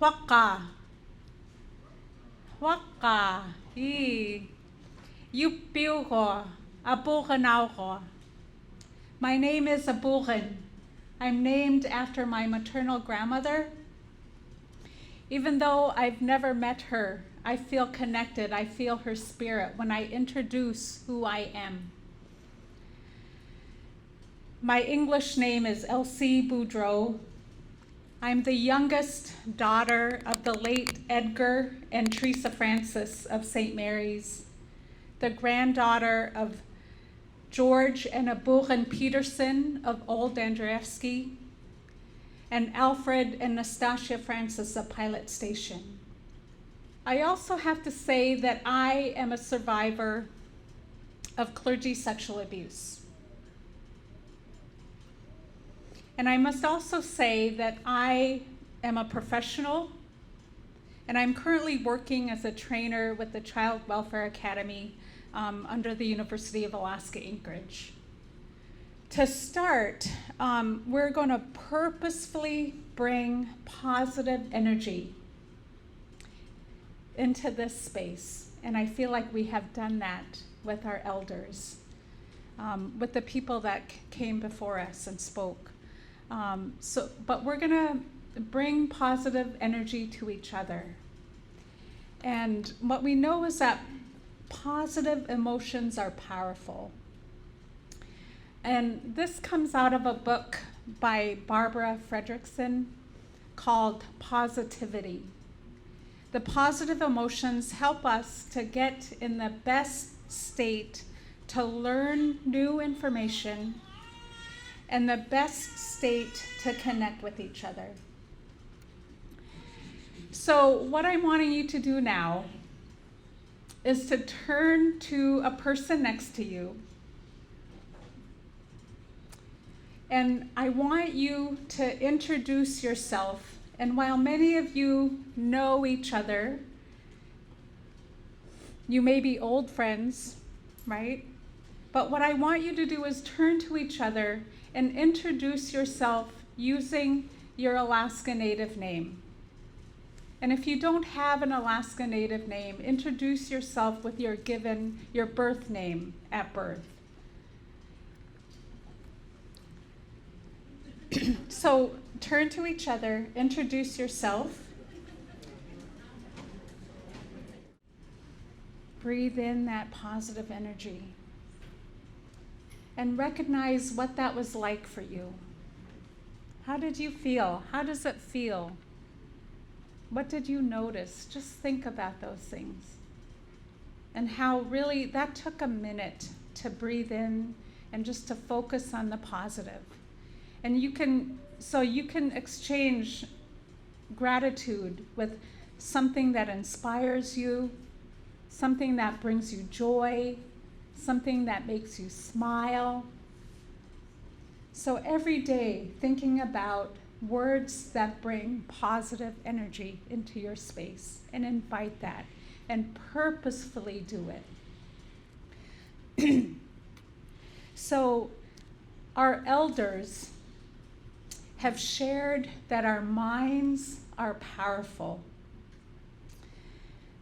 Waka. Waka. Yupiu ko. Abukanao ko. My name is Abukan. I'm named after my maternal grandmother. Even though I've never met her, I feel connected. I feel her spirit when I introduce who I am. My English name is Elsie Boudreau. I'm the youngest daughter of the late Edgar and Teresa Francis of St. Mary's, the granddaughter of George and Abukan Peterson of Old Andrzejewski, and Alfred and Nastasia Francis of Pilot Station. I also have to say that I am a survivor of clergy sexual abuse. And I must also say that I am a professional, and I'm currently working as a trainer with the Child Welfare Academy under the University of Alaska Anchorage. To start, we're going to purposefully bring positive energy into this space, and I feel like we have done that with our elders, with the people that came before us and spoke. But we're gonna bring positive energy to each other. And what we know is that positive emotions are powerful. And this comes out of a book by Barbara Fredrickson called Positivity. The positive emotions help us to get in the best state to learn new information and the best state to connect with each other. So what I'm wanting you to do now is to turn to a person next to you, and I want you to introduce yourself. And while many of you know each other, you may be old friends, right? But what I want you to do is turn to each other and introduce yourself using your Alaska Native name. And if you don't have an Alaska Native name, introduce yourself with your birth name at birth. So turn to each other, introduce yourself. Breathe in that positive energy. And recognize what that was like for you. How did you feel? How does it feel? What did you notice? Just think about those things. And how really that took a minute to breathe in and just to focus on the positive. And you can exchange gratitude with something that inspires you, something that brings you joy, something that makes you smile. So every day, thinking about words that bring positive energy into your space, and invite that, and purposefully do it. So our elders have shared that our minds are powerful,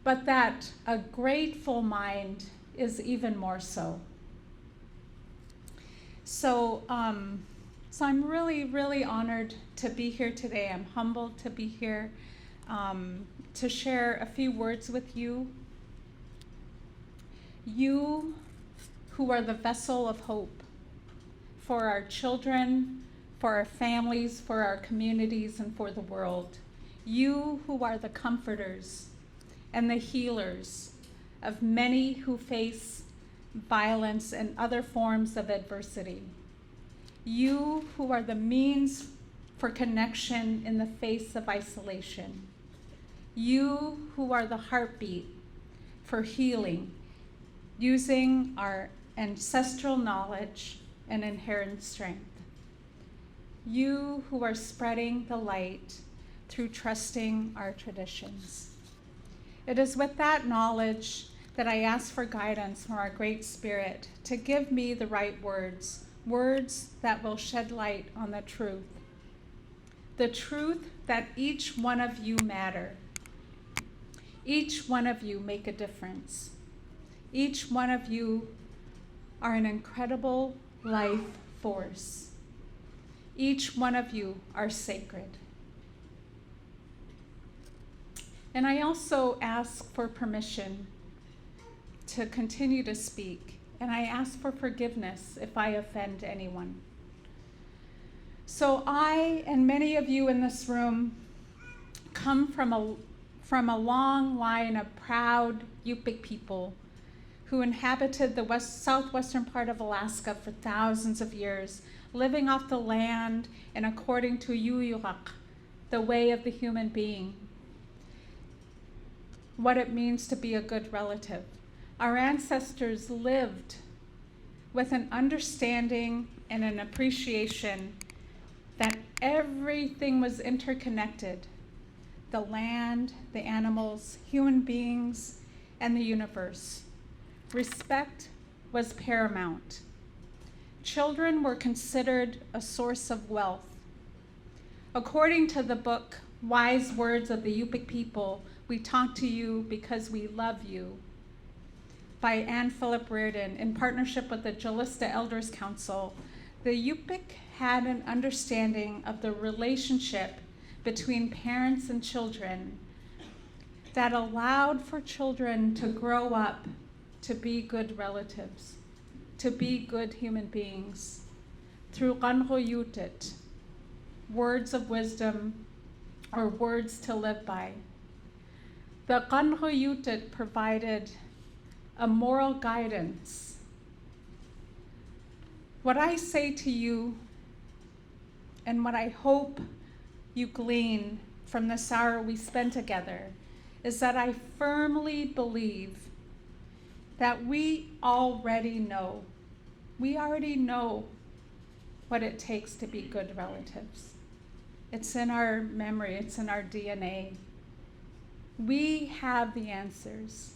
but that a grateful mind is even more so. So I'm really, really honored to be here today. I'm humbled to be here to share a few words with you. You who are the vessel of hope for our children, for our families, for our communities, and for the world. You who are the comforters and the healers of many who face violence and other forms of adversity. You who are the means for connection in the face of isolation. You who are the heartbeat for healing, using our ancestral knowledge and inherent strength. You who are spreading the light through trusting our traditions. It is with that knowledge that I ask for guidance from our Great Spirit to give me the right words, words that will shed light on the the truth that each one of you matter. Each one of you make a difference. Each one of you are an incredible life force. Each one of you are sacred. And I also ask for permission to continue to speak, and I ask for forgiveness if I offend anyone. So I and many of you in this room come from a long line of proud Yupik people who inhabited the southwestern part of Alaska for thousands of years, living off the land and according to Yuyurak, the way of the human being, what it means to be a good relative. Our ancestors lived with an understanding and an appreciation that everything was interconnected. The land, the animals, human beings, and the universe. Respect was paramount. Children were considered a source of wealth. According to the book, Wise Words of the Yupik People, We Talk to You Because We Love You, by Anne Philip Reardon, in partnership with the Jalista Elders Council, the Yupik had an understanding of the relationship between parents and children that allowed for children to grow up to be good relatives, to be good human beings, through Qanquyutit, words of wisdom or words to live by. The Qanquyutit provided a moral guidance. What I say to you, and what I hope you glean from this hour we spend together, is that I firmly believe that we already know what it takes to be good relatives. It's in our memory, it's in our DNA. We have the answers.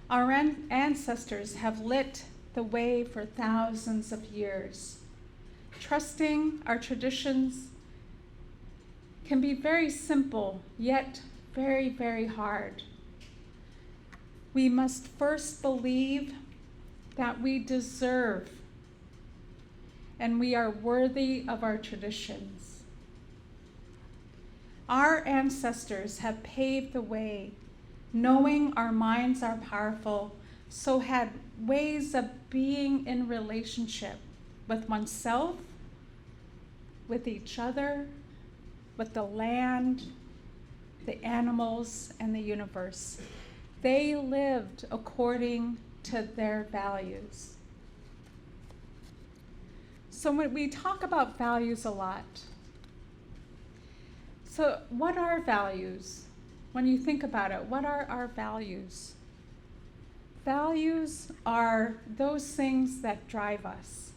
Our ancestors have lit the way for thousands of years. Trusting our traditions can be very simple, yet very, very hard. We must first believe that we deserve and we are worthy of our traditions. Our ancestors have paved the way, knowing our minds are powerful, so had ways of being in relationship with oneself, with each other, with the land, the animals, and the universe. They lived according to their values. So when we talk about values a lot, so what are values? When you think about it, what are our values? Values are those things that drive us.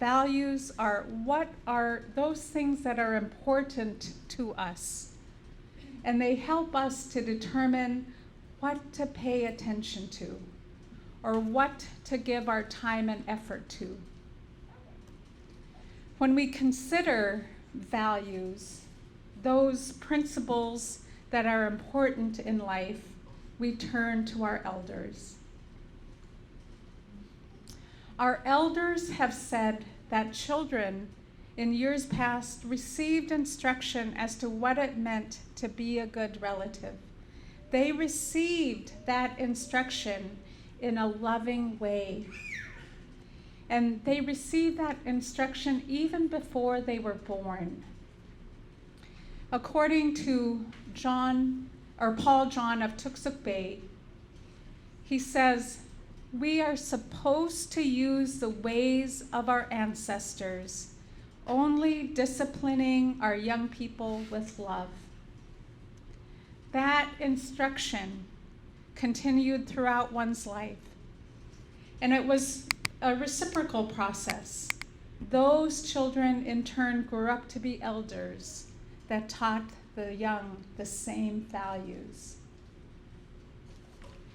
Values are what are those things that are important to us. And they help us to determine what to pay attention to or what to give our time and effort to. When we consider values, those principles that are important in life, we turn to our elders. Our elders have said that children in years past received instruction as to what it meant to be a good relative. They received that instruction in a loving way. And they received that instruction even before they were born. According to Paul John of Tuksuk Bay, he says, we are supposed to use the ways of our ancestors, only disciplining our young people with love. That instruction continued throughout one's life, and it was a reciprocal process. Those children in turn grew up to be elders that taught the young the same values.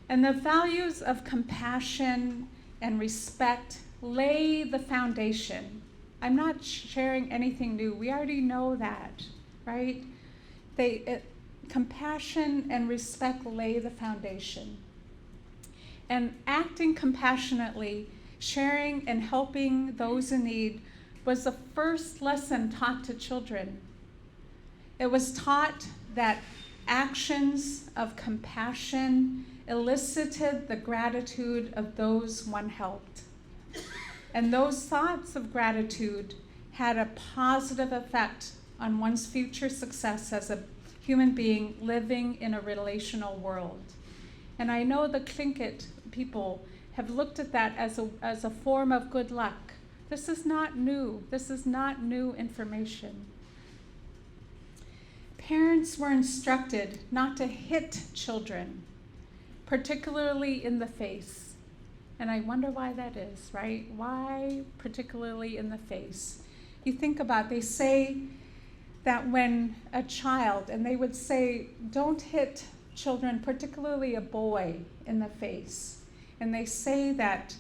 And the values of compassion and respect lay the foundation I'm not sharing anything new. We already know that, right? Compassion and respect lay the foundation. And acting compassionately, sharing and helping those in need was the first lesson taught to children. It was taught that actions of compassion elicited the gratitude of those one helped. And those thoughts of gratitude had a positive effect on one's future success as a human being living in a relational world. And I know the Tlingit people have looked at that as a form of good luck. This is not new. This is not new information. Parents were instructed not to hit children, particularly in the face. And I wonder why that is, right? Why particularly in the face? You think about, they say that when a child, and they would say, don't hit children, particularly a boy, in the face. And they say that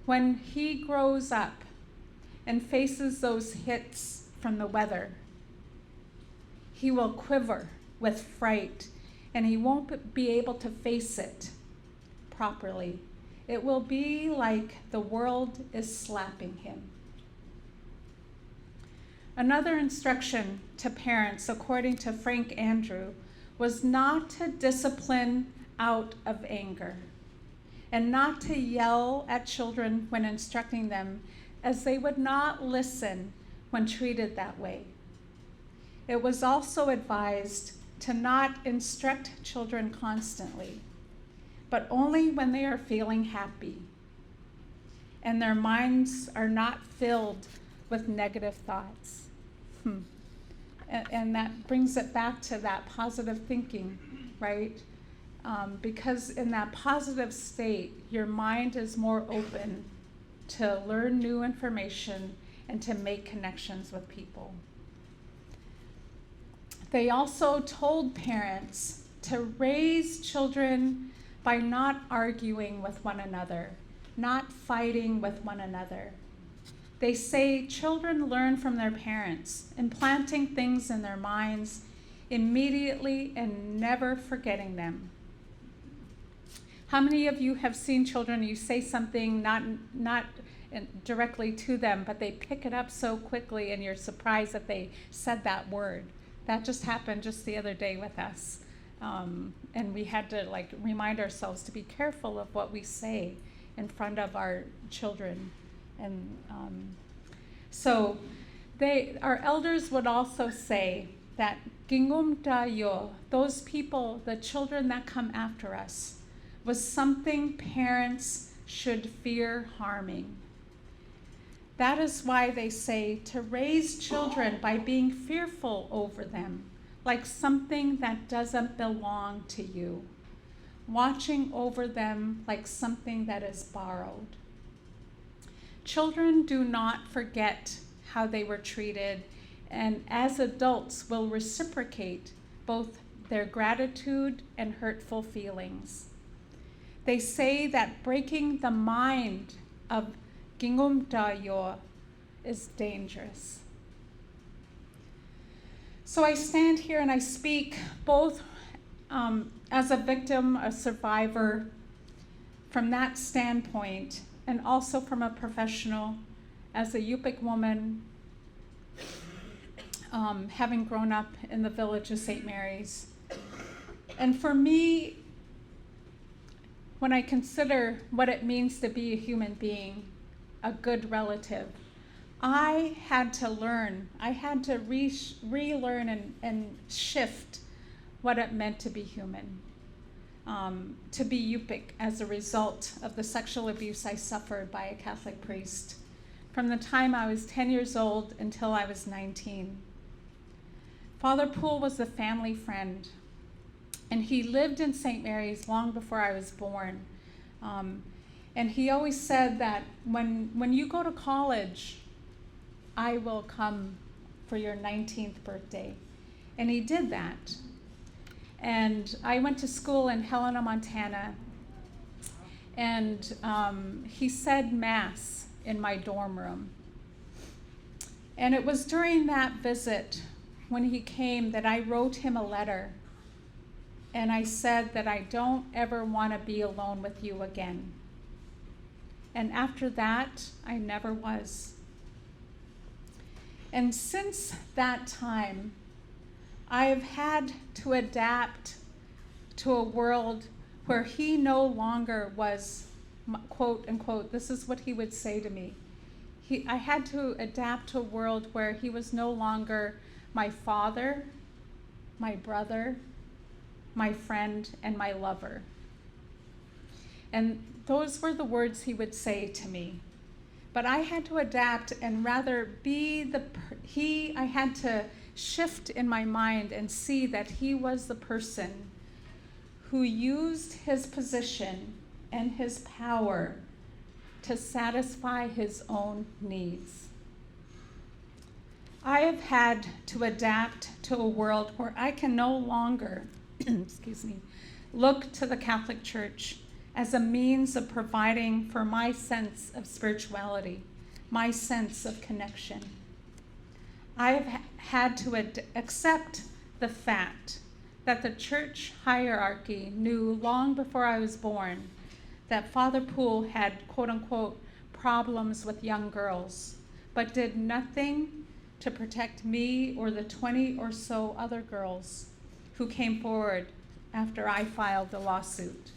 when he grows up and faces those hits from the weather, he will quiver with fright and he won't be able to face it properly. It will be like the world is slapping him. Another instruction to parents, according to Frank Andrew, was not to discipline out of anger and not to yell at children when instructing them, as they would not listen when treated that way. It was also advised to not instruct children constantly, but only when they are feeling happy and their minds are not filled with negative thoughts. And that brings it back to that positive thinking, right? Because in that positive state, your mind is more open to learn new information and to make connections with people. They also told parents to raise children by not arguing with one another, not fighting with one another. They say children learn from their parents, implanting things in their minds immediately and never forgetting them. How many of you have seen children, you say something not directly to them, but they pick it up so quickly and you're surprised that they said that word? That just happened just the other day with us. And we had to remind ourselves to be careful of what we say in front of our children. And so our elders would also say that gingum dayo, those people, the children that come after us, was something parents should fear harming. That is why they say to raise children by being fearful over them, like something that doesn't belong to you, watching over them like something that is borrowed. Children do not forget how they were treated, and as adults will reciprocate both their gratitude and hurtful feelings. They say that breaking the mind of gingum dayo is dangerous. So I stand here and I speak both as a victim, a survivor, from that standpoint, and also from a professional, as a Yupik woman, having grown up in the village of St. Mary's. And for me, when I consider what it means to be a human being, a good relative, I had to learn, I had to relearn and shift what it meant to be human, to be Yupik as a result of the sexual abuse I suffered by a Catholic priest from the time I was 10 years old until I was 19. Father Poole was a family friend, and he lived in St. Mary's long before I was born. And he always said that when you go to college, I will come for your 19th birthday. And he did that. And I went to school in Helena, Montana, and he said Mass in my dorm room. And it was during that visit when he came that I wrote him a letter. And I said that I don't ever want to be alone with you again. And after that, I never was. And since that time, I have had to adapt to a world where he no longer was, quote unquote, this is what he would say to me. I had to adapt to a world where he was no longer my father, my brother, my friend, and my lover. And those were the words he would say to me. But I had to adapt and rather be I had to shift in my mind and see that he was the person who used his position and his power to satisfy his own needs. I have had to adapt to a world where I can no longer, look to the Catholic Church as a means of providing for my sense of spirituality, my sense of connection. I have had to accept the fact that the church hierarchy knew long before I was born that Father Poole had, quote unquote, problems with young girls, but did nothing to protect me or the 20 or so other girls who came forward after I filed the lawsuit.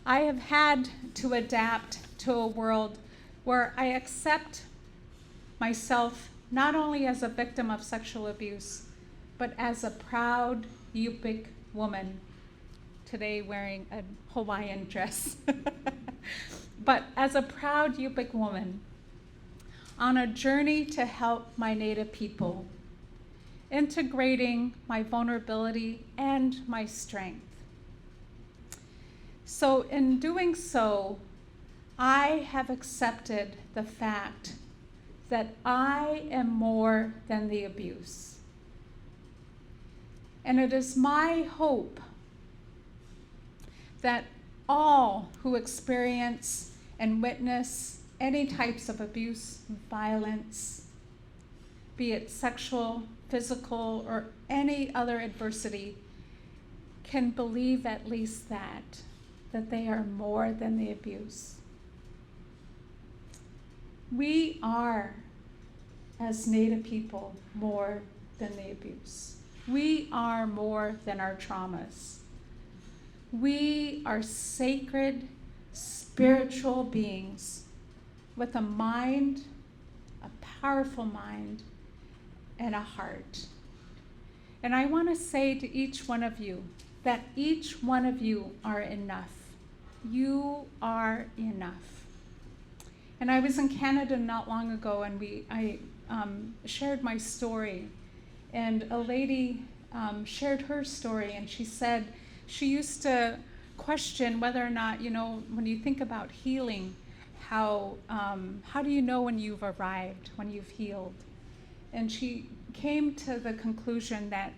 I have had to adapt to a world where I accept myself not only as a victim of sexual abuse, but as a proud Yupik woman, today wearing a Hawaiian dress, but as a proud Yupik woman on a journey to help my Native people, integrating my vulnerability and my strength. So in doing so, I have accepted the fact that I am more than the abuse. And it is my hope that all who experience and witness any types of abuse, violence, be it sexual, physical, or any other adversity, can believe at least that they are more than the abuse. We are, as Native people, more than the abuse. We are more than our traumas. We are sacred, spiritual beings with a mind, a powerful mind, and a heart. And I want to say to each one of you that each one of you are enough. You are enough. And I was in Canada not long ago, and I shared my story, and a lady shared her story, and she said she used to question whether or not, when you think about healing, how do you know when you've arrived, when you've healed? And she came to the conclusion that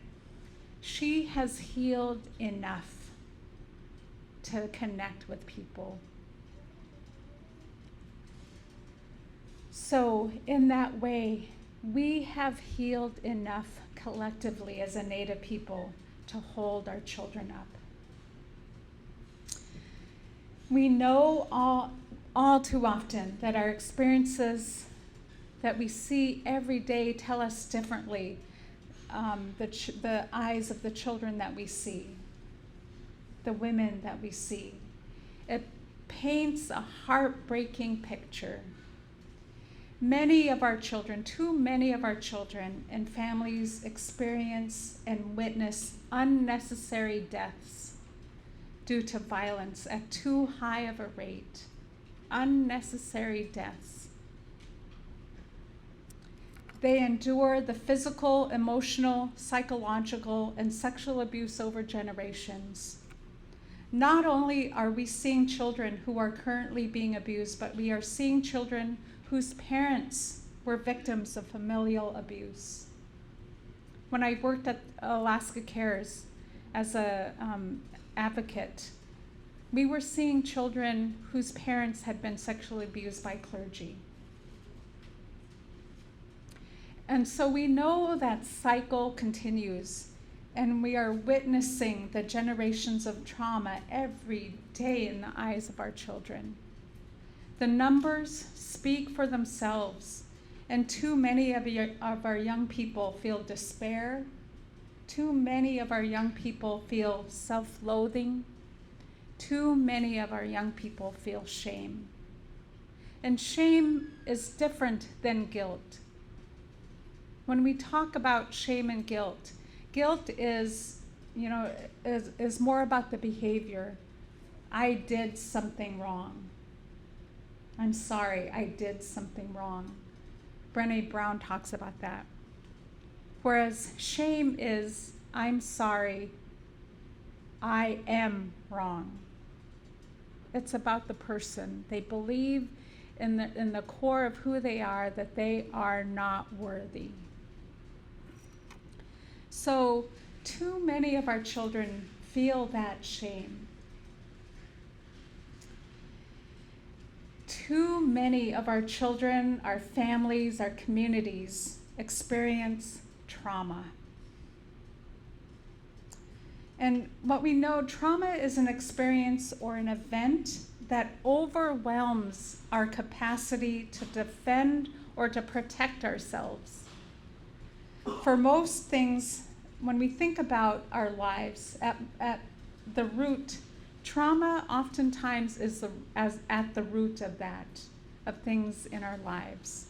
she has healed enough to connect with people. So in that way, we have healed enough collectively as a Native people to hold our children up. We know all too often that our experiences that we see every day tell us differently the eyes of the children that we see, the women that we see. It paints a heartbreaking picture. Many of our children, too many of our children and families experience and witness unnecessary deaths due to violence at too high of a rate. Unnecessary deaths. They endure the physical, emotional, psychological, and sexual abuse over generations. Not only are we seeing children who are currently being abused, but we are seeing children whose parents were victims of familial abuse. When I worked at Alaska Cares as an advocate, we were seeing children whose parents had been sexually abused by clergy. And so we know that cycle continues, and we are witnessing the generations of trauma every day in the eyes of our children. The numbers speak for themselves, and too many of our young people feel despair. Too many of our young people feel self-loathing. Too many of our young people feel shame. And shame is different than guilt. When we talk about shame and guilt, guilt is more about the behavior. I did something wrong. I'm sorry, I did something wrong. Brené Brown talks about that. Whereas shame is, I'm sorry, I am wrong. It's about the person. They believe in the core of who they are that they are not worthy. So too many of our children feel that shame. Too many of our children, our families, our communities experience trauma. And what we know, trauma is an experience or an event that overwhelms our capacity to defend or to protect ourselves. For most things, when we think about our lives, at the root, trauma oftentimes is at the root of that, of things in our lives.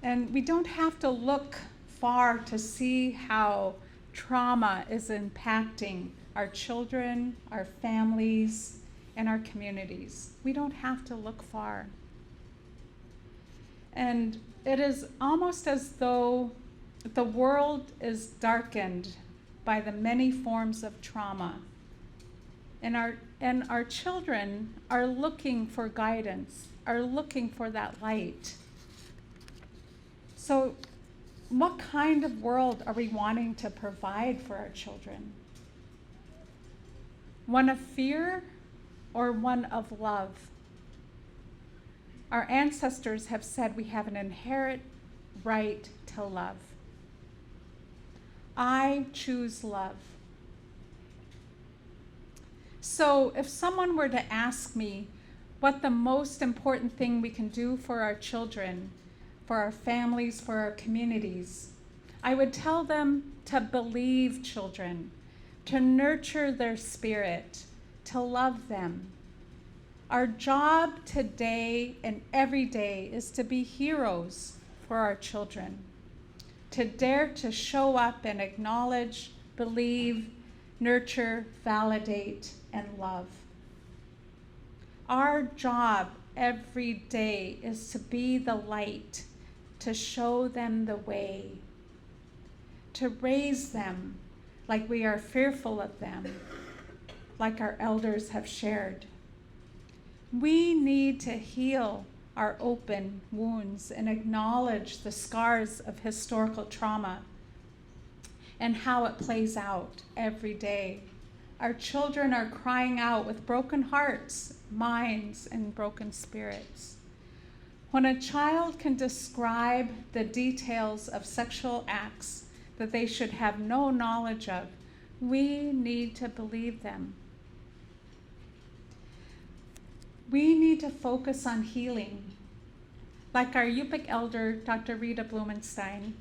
And we don't have to look far to see how trauma is impacting our children, our families, and our communities. We don't have to look far. And it is almost as though the world is darkened by the many forms of trauma. And our children are looking for guidance, are looking for that light. So what kind of world are we wanting to provide for our children? One of fear or one of love? Our ancestors have said we have an inherent right to love. I choose love. So if someone were to ask me what the most important thing we can do for our children, for our families, for our communities, I would tell them to believe children, to nurture their spirit, to love them. Our job today and every day is to be heroes for our children, to dare to show up and acknowledge, believe, nurture, validate, and love. Our job every day is to be the light, to show them the way, to raise them like we are fearful of them, like our elders have shared. We need to heal our open wounds and acknowledge the scars of historical trauma and how it plays out every day. Our children are crying out with broken hearts, minds, and broken spirits. When a child can describe the details of sexual acts that they should have no knowledge of, we need to believe them. We need to focus on healing. Like our Yupik elder, Dr. Rita Blumenstein,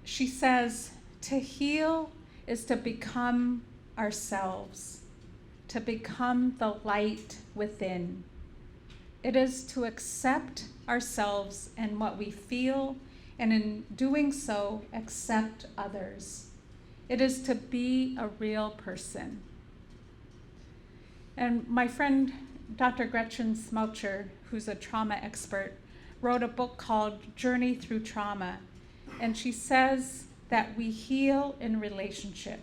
she says, to heal is to become ourselves, to become the light within. It is to accept ourselves and what we feel, and in doing so, accept others. It is to be a real person. And my friend, Dr. Gretchen Smelcher, who's a trauma expert, wrote a book called Journey Through Trauma. And she says that we heal in relationship.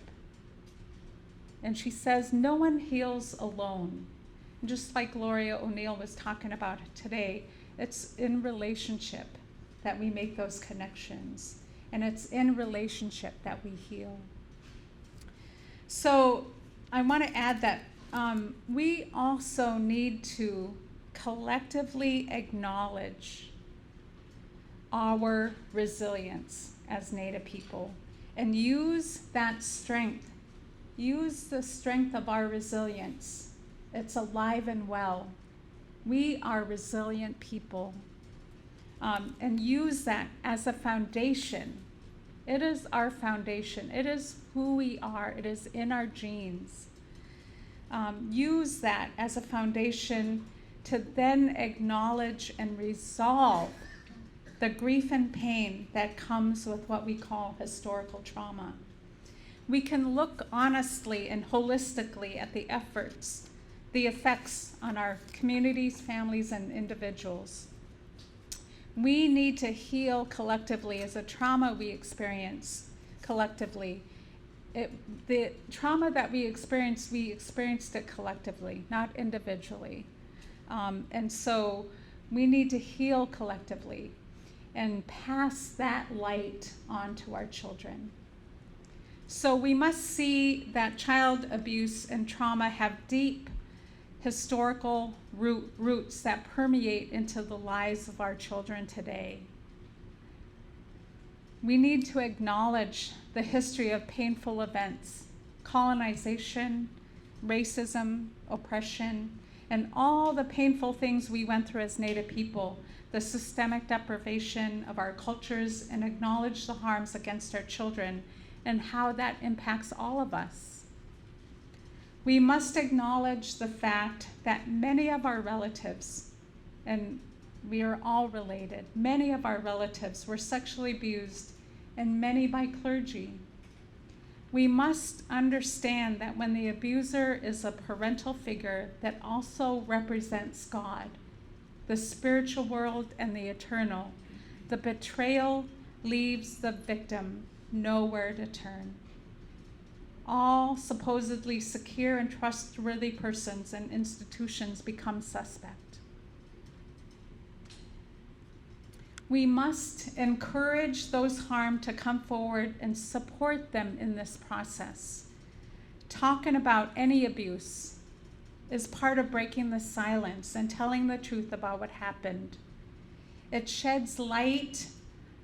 And she says no one heals alone. And just like Gloria O'Neill was talking about today, it's in relationship that we make those connections. And it's in relationship that we heal. So I want to add that we also need to collectively acknowledge our resilience as Native people and use that strength. Use the strength of our resilience. It's alive and well. We are resilient people. And use that as a foundation. It is our foundation. It is who we are. It is in our genes. Use that as a foundation to then acknowledge and resolve the grief and pain that comes with what we call historical trauma. We can look honestly and holistically at the effects on our communities, families, and individuals. We need to heal collectively as a trauma we experience collectively. The trauma that we experienced it collectively, not individually. And so we need to heal collectively and pass that light on to our children. So we must see that child abuse and trauma have deep historical roots that permeate into the lives of our children today. We need to acknowledge the history of painful events, colonization, racism, oppression, and all the painful things we went through as Native people, the systemic deprivation of our cultures, and acknowledge the harms against our children and how that impacts all of us. We must acknowledge the fact that many of our relatives, and we are all related, many of our relatives were sexually abused, and many by clergy. We must understand that when the abuser is a parental figure that also represents God, the spiritual world, and the eternal, the betrayal leaves the victim nowhere to turn. All supposedly secure and trustworthy persons and institutions become suspect. We must encourage those harmed to come forward and support them in this process. Talking about any abuse is part of breaking the silence and telling the truth about what happened. It sheds light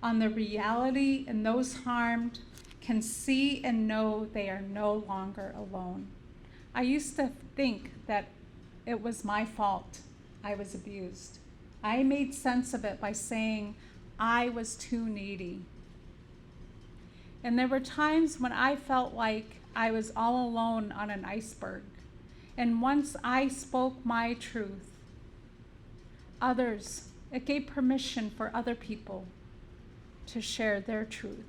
on the reality, and those harmed can see and know they are no longer alone. I used to think that it was my fault I was abused. I made sense of it by saying I was too needy. And there were times when I felt like I was all alone on an iceberg. And once I spoke my truth, it gave permission for other people to share their truth.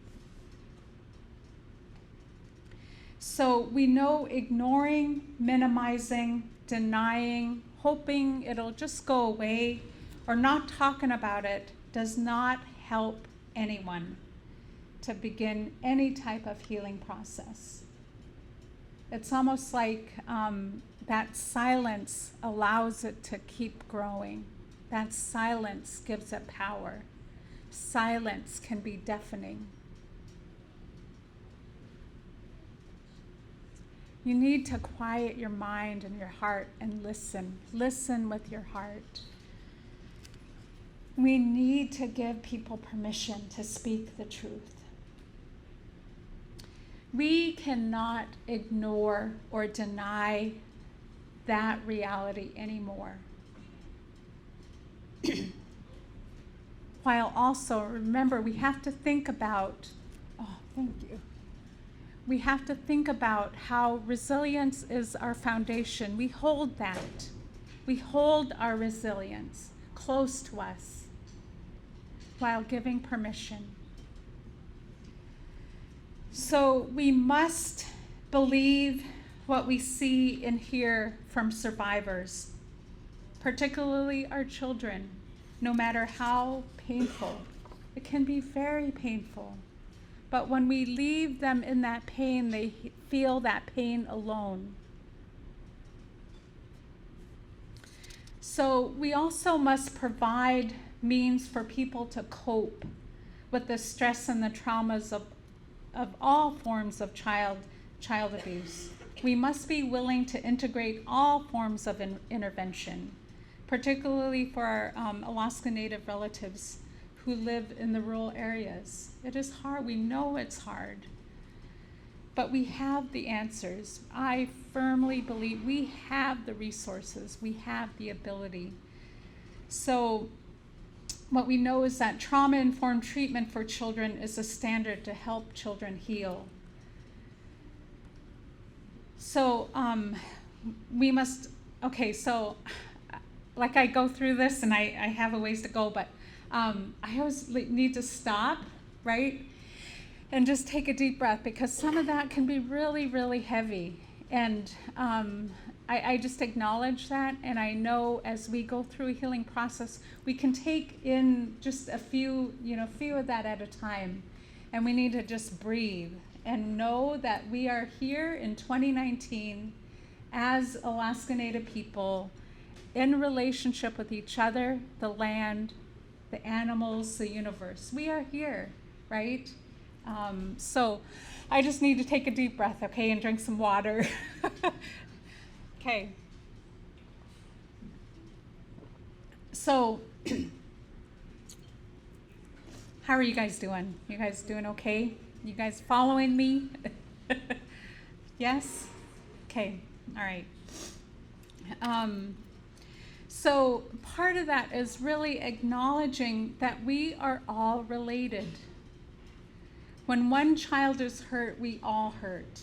So we know ignoring, minimizing, denying, hoping it'll just go away, or not talking about it does not help anyone to begin any type of healing process. It's almost like that silence allows it to keep growing. That silence gives it power. Silence can be deafening. You need to quiet your mind and your heart and listen. Listen with your heart. We need to give people permission to speak the truth. We cannot ignore or deny that reality anymore. While also, remember, we have to think about, we have to think about how resilience is our foundation. We hold that. We hold our resilience close to us while giving permission. So we must believe what we see and hear from survivors, particularly our children, no matter how painful. It can be very painful. But when we leave them in that pain, they feel that pain alone. So we also must provide means for people to cope with the stress and the traumas of all forms of child abuse. We must be willing to integrate all forms of intervention, particularly for our Alaska Native relatives who live in the rural areas. It is hard. We know it's hard. But we have the answers. I firmly believe we have the resources. We have the ability. So what we know is that trauma-informed treatment for children is a standard to help children heal. So we must, okay, so like I go through this and I have a ways to go, but I always need to stop, right? And just take a deep breath, because some of that can be really, really heavy. And I just acknowledge that, and I know as we go through a healing process, we can take in just a few of that at a time. And we need to just breathe and know that we are here in 2019 as Alaska Native people in relationship with each other, the land, the animals, the universe. We are here, right? So I just need to take a deep breath, okay, and drink some water. Okay. So how are you guys doing? You guys doing okay? You guys following me? Yes? Okay, all right. So part of that is really acknowledging that we are all related. When one child is hurt, we all hurt.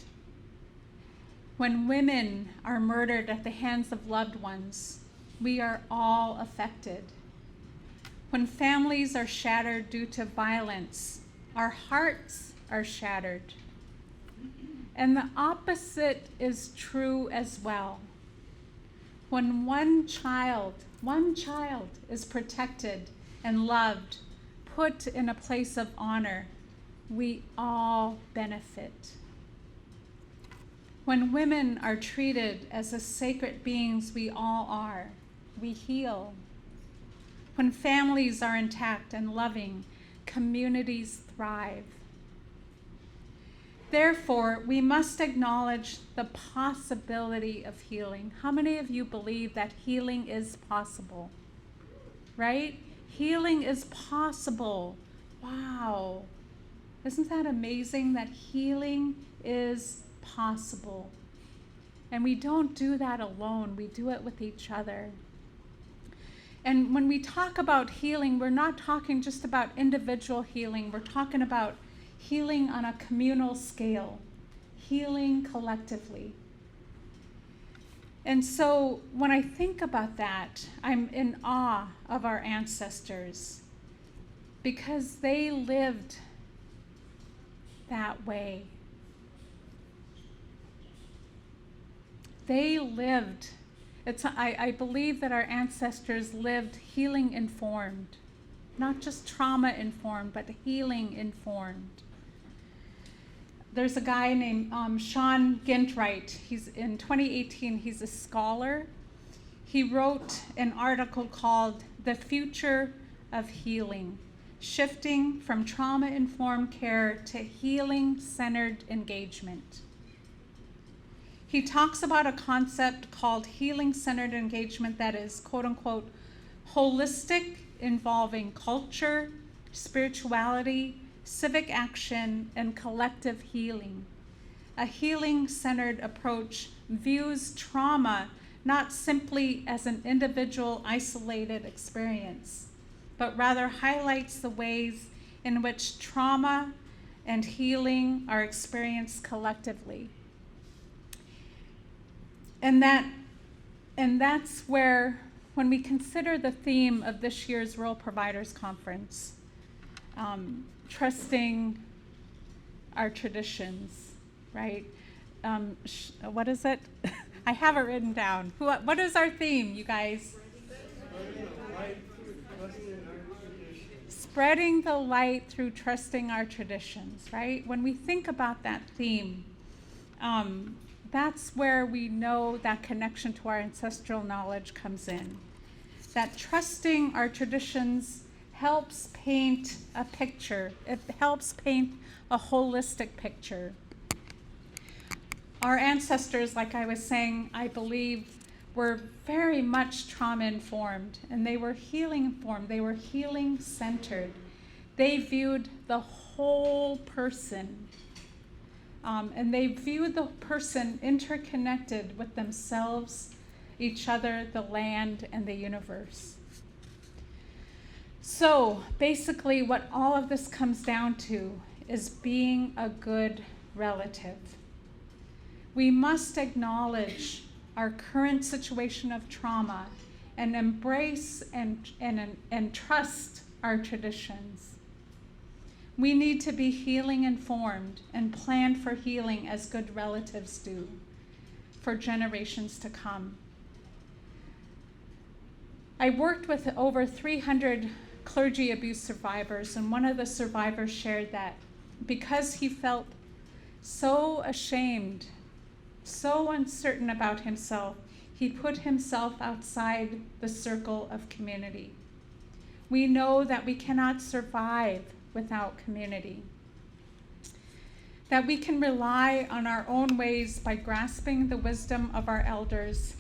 When women are murdered at the hands of loved ones, we are all affected. When families are shattered due to violence, our hearts are shattered. And the opposite is true as well. When one child is protected and loved, put in a place of honor, we all benefit. When women are treated as the sacred beings we all are, we heal. When families are intact and loving, communities thrive. Therefore, we must acknowledge the possibility of healing. How many of you believe that healing is possible? Right? Healing is possible. Wow. Isn't that amazing that healing is possible? And we don't do that alone. We do it with each other. And when we talk about healing, we're not talking just about individual healing. We're talking about healing on a communal scale, healing collectively. And so when I think about that, I'm in awe of our ancestors, because they lived that way. They lived. I believe that our ancestors lived healing informed, not just trauma informed, but healing informed. There's a guy named Sean Gintright. In 2018, he's a scholar. He wrote an article called "The Future of Healing: Shifting from Trauma-Informed Care to Healing-Centered Engagement." He talks about a concept called healing-centered engagement that is, quote unquote, holistic, involving culture, spirituality, civic action, and collective healing. A healing-centered approach views trauma not simply as an individual isolated experience, but rather highlights the ways in which trauma and healing are experienced collectively. And that's where, when we consider the theme of this year's Rural Providers Conference, trusting our traditions, right? What is it? I have it written down. What is our theme, you guys? Spreading the light through trusting our traditions, right? When we think about that theme, that's where we know that connection to our ancestral knowledge comes in. That trusting our traditions helps paint a picture. It helps paint a holistic picture. Our ancestors, like I was saying, I believe, were very much trauma-informed, and they were healing-informed. They were healing-centered. They viewed the whole person, and they viewed the person interconnected with themselves, each other, the land, and the universe. So basically what all of this comes down to is being a good relative. We must acknowledge our current situation of trauma and embrace and trust our traditions. We need to be healing informed and plan for healing as good relatives do for generations to come. I worked with over 300 clergy abuse survivors, and one of the survivors shared that because he felt so ashamed, so uncertain about himself, he put himself outside the circle of community. We know that we cannot survive without community, that we can rely on our own ways by grasping the wisdom of our elders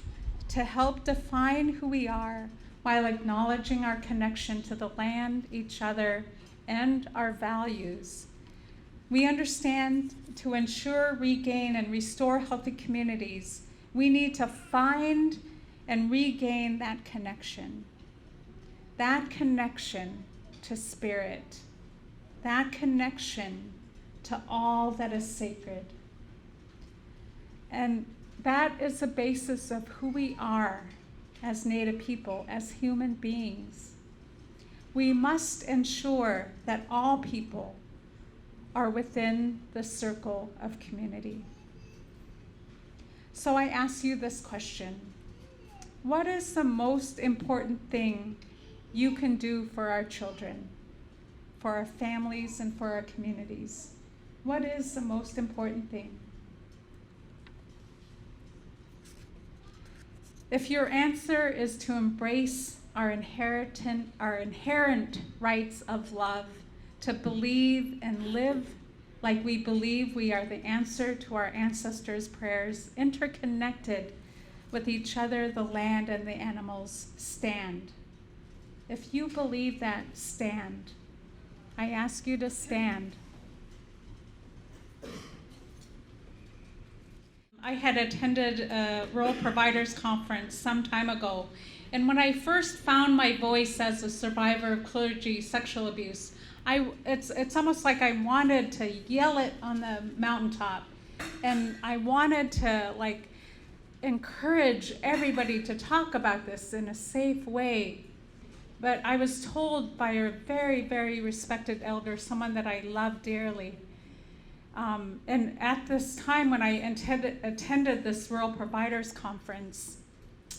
to help define who we are while acknowledging our connection to the land, each other, and our values. We understand to ensure, regain, and restore healthy communities, we need to find and regain that connection to spirit, that connection to all that is sacred. And that is the basis of who we are as Native people, as human beings. We must ensure that all people are within the circle of community. So I ask you this question: what is the most important thing you can do for our children, for our families, and for our communities? What is the most important thing? If your answer is to embrace our inherent rights of love, to believe and live like we believe we are the answer to our ancestors' prayers, interconnected with each other, the land, and the animals, stand. If you believe that, stand. I ask you to stand. I had attended a Rural Providers Conference some time ago, and when I first found my voice as a survivor of clergy sexual abuse, it's almost like I wanted to yell it on the mountaintop, and I wanted to encourage everybody to talk about this in a safe way. But I was told by a very, very respected elder, someone that I love dearly, and at this time when I attended this Rural Providers Conference,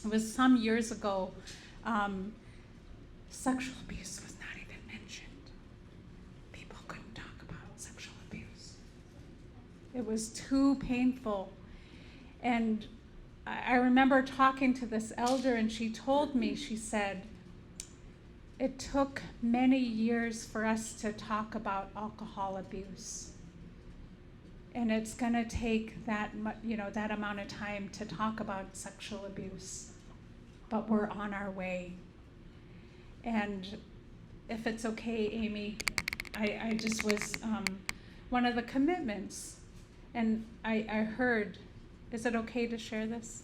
it was some years ago, sexual abuse was not even mentioned. People couldn't talk about sexual abuse. It was too painful. And I remember talking to this elder, and she told me, she said, it took many years for us to talk about alcohol abuse. And it's gonna take that amount of time to talk about sexual abuse, but we're on our way. And if it's okay, Amy, I just was, one of the commitments, and I heard, is it okay to share this?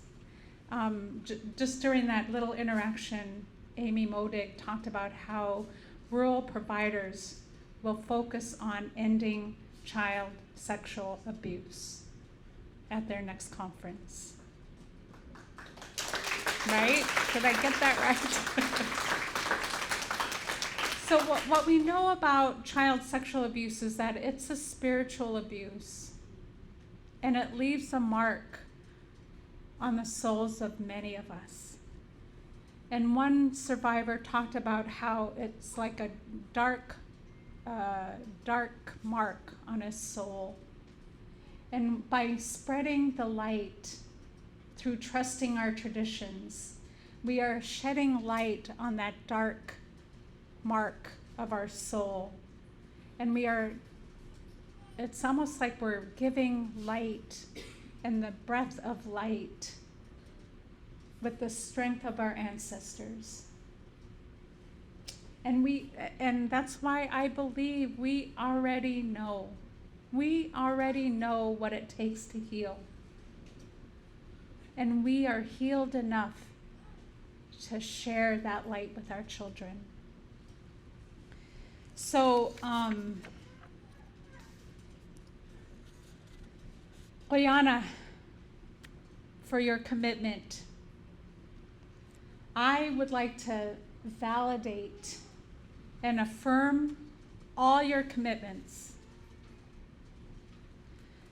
Just during that little interaction, Amy Modig talked about how rural providers will focus on ending child sexual abuse at their next conference. Right? Did I get that right? So what we know about child sexual abuse is that it's a spiritual abuse, and it leaves a mark on the souls of many of us. And one survivor talked about how it's like a dark mark on his soul. And by spreading the light through trusting our traditions, we are shedding light on that dark mark of our soul. And it's almost like we're giving light and the breath of light with the strength of our ancestors. And that's why I believe we already know. We already know what it takes to heal. And we are healed enough to share that light with our children. So, Oyana, for your commitment, I would like to validate and affirm all your commitments.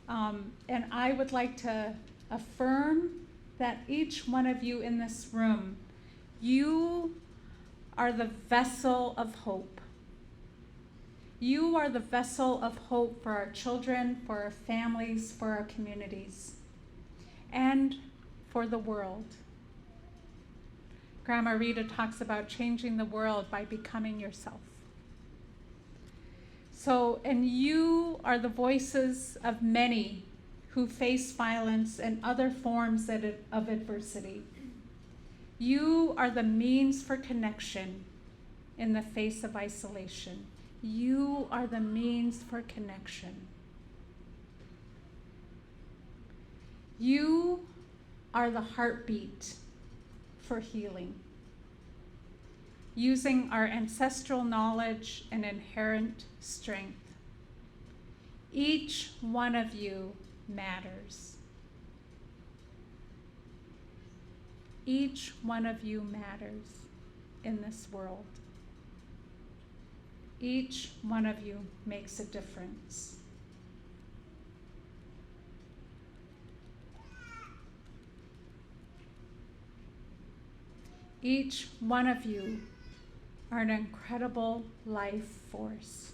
And I would like to affirm that each one of you in this room, you are the vessel of hope. You are the vessel of hope for our children, for our families, for our communities, and for the world. Grandma Rita talks about changing the world by becoming yourself. So, and you are the voices of many who face violence and other forms of adversity. You are the means for connection in the face of isolation. You are the means for connection. You are the heartbeat for healing, using our ancestral knowledge and inherent strength. Each one of you matters. Each one of you matters in this world. Each one of you makes a difference. Each one of you are an incredible life force.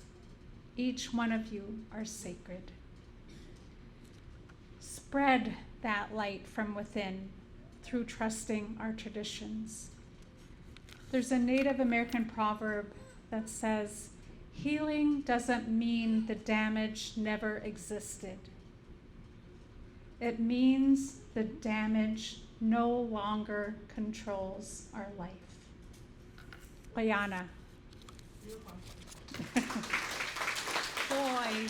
Each one of you are sacred. Spread that light from within through trusting our traditions. There's a Native American proverb that says, healing doesn't mean the damage never existed. It means the damage no longer controls our life. Oyana. Boy.